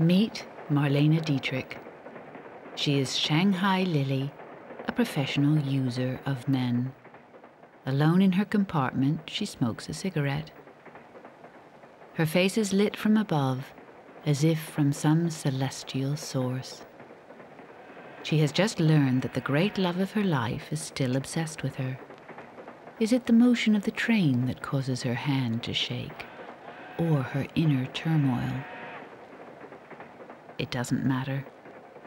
Meet Marlene Dietrich. She is Shanghai Lily, a professional user of men. Alone in her compartment, she smokes a cigarette. Her face is lit from above, as if from some celestial source. She has just learned that the great love of her life is still obsessed with her. Is it the motion of the train that causes her hand to shake, or her inner turmoil? It doesn't matter.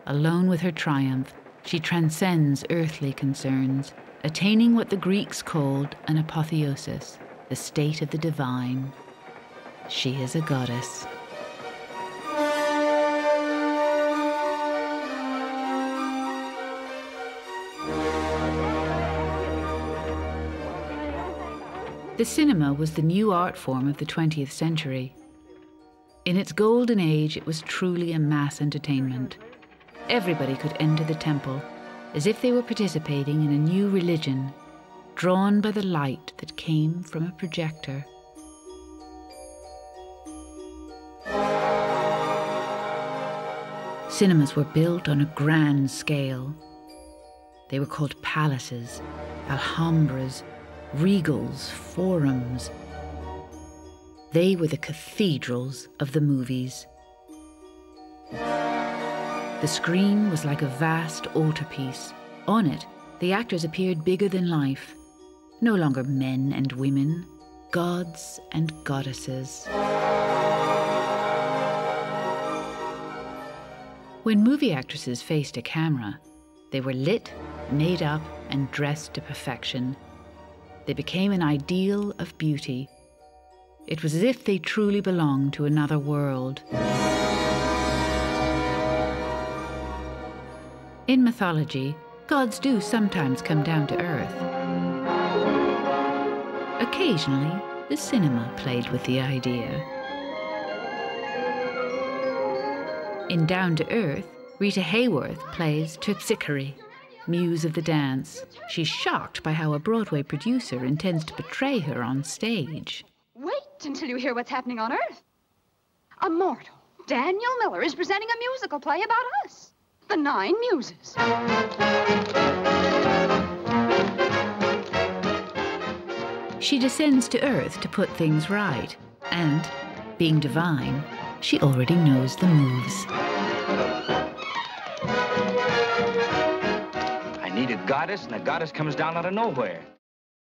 Alone with her triumph, she transcends earthly concerns, attaining what the Greeks called an apotheosis, the state of the divine. She is a goddess. The cinema was the new art form of the 20th century. In its golden age, it was truly a mass entertainment. Everybody could enter the temple, as if they were participating in a new religion, drawn by the light that came from a projector. Cinemas were built on a grand scale. They were called palaces, alhambras, regals, forums. They were the cathedrals of the movies. The screen was like a vast altarpiece. On it, the actors appeared bigger than life. No longer men and women, gods and goddesses. When movie actresses faced a camera, they were lit, made up, and dressed to perfection. They became an ideal of beauty. It was as if they truly belonged to another world. In mythology, gods do sometimes come down to earth. Occasionally, the cinema played with the idea. In Down to Earth, Rita Hayworth plays Terpsichore, muse of the dance. She's shocked by how a Broadway producer intends to portray her on stage. Wait until you hear what's happening on Earth. Immortal Daniel Miller is presenting a musical play about us, the Nine Muses. She descends to Earth to put things right, and, being divine, she already knows the moves. I need a goddess, and a goddess comes down out of nowhere.